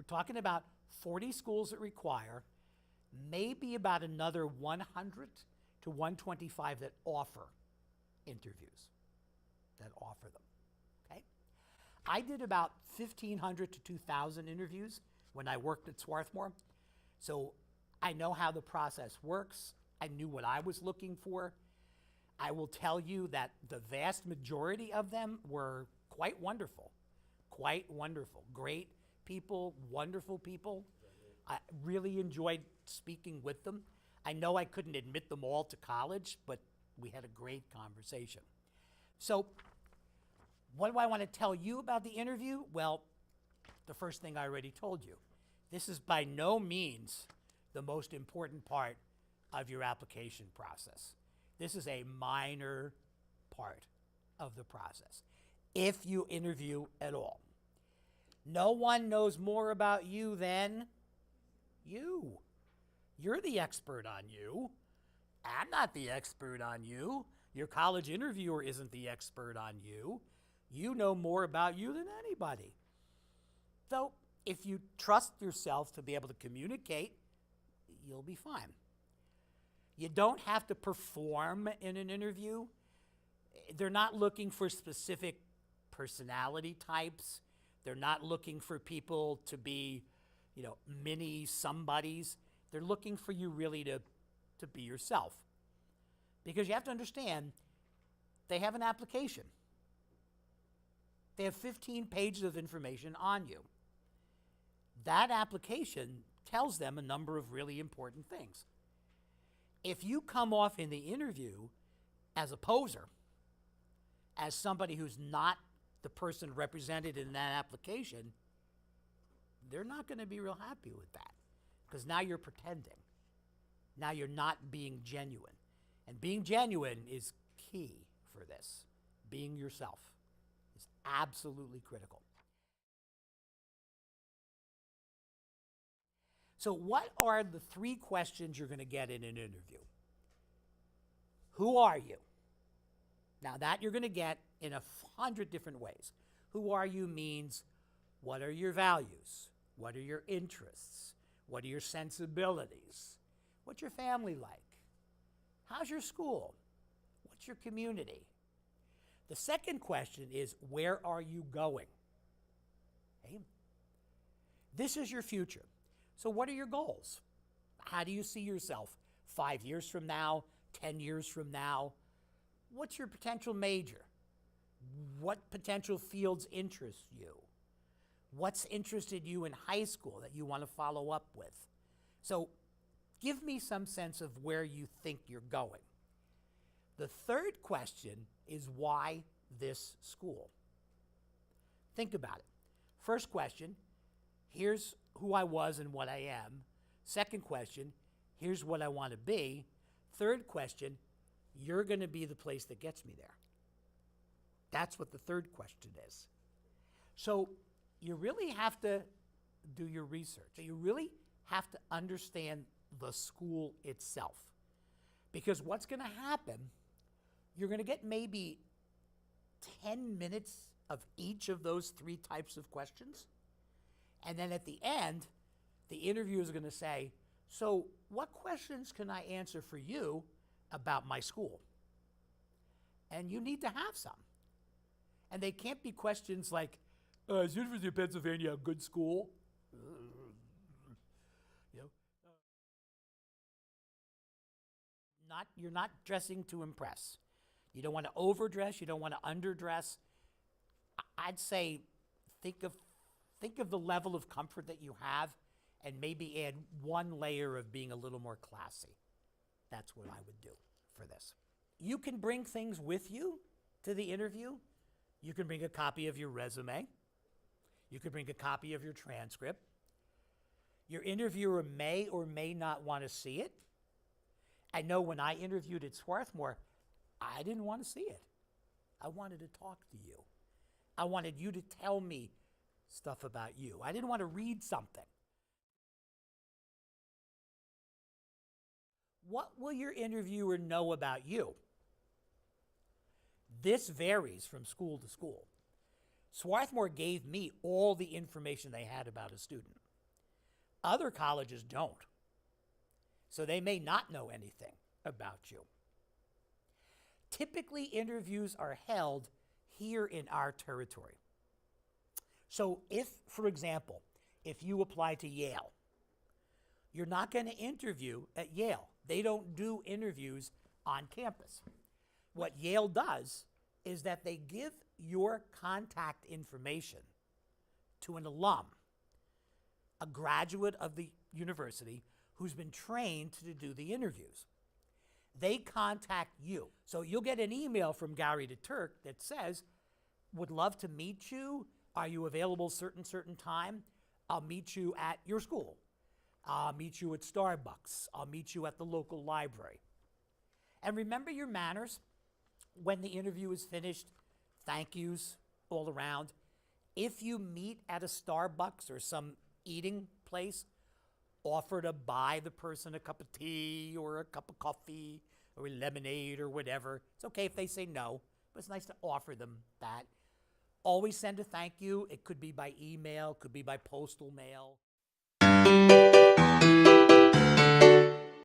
We're talking about 40 schools that require, maybe about another 100 to 125 that offer interviews, that offer them, okay? I did about 1,500 to 2,000 interviews when I worked at Swarthmore, so I know how the process works. I knew what I was looking for. I will tell you that the vast majority of them were quite wonderful, great people, wonderful people. I really enjoyed speaking with them. I know I couldn't admit them all to college, but we had a great conversation. So what do I want to tell you about the interview? Well, the first thing I already told you. This is by no means the most important part of your application process. This is a minor part of the process, if you interview at all. No one knows more about you than you. You're the expert on you. I'm not the expert on you. Your college interviewer isn't the expert on you. You know more about you than anybody. So if you trust yourself to be able to communicate, you'll be fine. You don't have to perform in an interview. They're not looking for specific personality types. They're not looking for people to be, mini somebodies. They're looking for you really to be yourself. Because you have to understand, they have an application. They have 15 pages of information on you. That application tells them a number of really important things. If you come off in the interview as a poser, as somebody who's not the person represented in that application, they're not going to be real happy with that, because now you're pretending. Now you're not being genuine. And being genuine is key for this. Being yourself is absolutely critical. So what are the 3 questions you're going to get in an interview? Who are you? Now that you're going to get in 100 different ways. Who are you means, what are your values? What are your interests? What are your sensibilities? What's your family like? How's your school? What's your community? The second question is, where are you going? Okay? This is your future. So what are your goals? How do you see yourself 5 years from now, 10 years from now? What's your potential major? What potential fields interest you? What's interested you in high school that you want to follow up with? So give me some sense of where you think you're going. The third question is, why this school? Think about it. First question, here's who I was and what I am. Second question, here's what I want to be. Third question, you're going to be the place that gets me there. That's what the third question is. So you really have to do your research. You really have to understand the school itself. Because what's going to happen, you're going to get maybe 10 minutes of each of those 3 types of questions. And then at the end, the interviewer is going to say, so what questions can I answer for you about my school? And you need to have some. And they can't be questions like, is University of Pennsylvania a good school? You're not dressing to impress. You don't want to overdress, you don't want to underdress. I'd say think of the level of comfort that you have and maybe add 1 layer of being a little more classy. That's what I would do for this. You can bring things with you to the interview. You can bring a copy of your resume. You can bring a copy of your transcript. Your interviewer may or may not want to see it. I know when I interviewed at Swarthmore, I didn't want to see it. I wanted to talk to you. I wanted you to tell me stuff about you. I didn't want to read something. What will your interviewer know about you? This varies from school to school. Swarthmore gave me all the information they had about a student. Other colleges don't. So they may not know anything about you. Typically, interviews are held here in our territory. So if, for example, if you apply to Yale, you're not going to interview at Yale. They don't do interviews on campus. What Yale does is that they give your contact information to an alum, a graduate of the university who's been trained to do the interviews. They contact you. So you'll get an email from Gary DeTurk that says, would love to meet you. Are you available certain time? I'll meet you at your school. I'll meet you at Starbucks. I'll meet you at the local library. And remember your manners. When the interview is finished, thank yous all around. If you meet at a Starbucks or some eating place, offer to buy the person a cup of tea or a cup of coffee or a lemonade or whatever. It's okay if they say no, but it's nice to offer them that. Always send a thank you. It could be by email, could be by postal mail.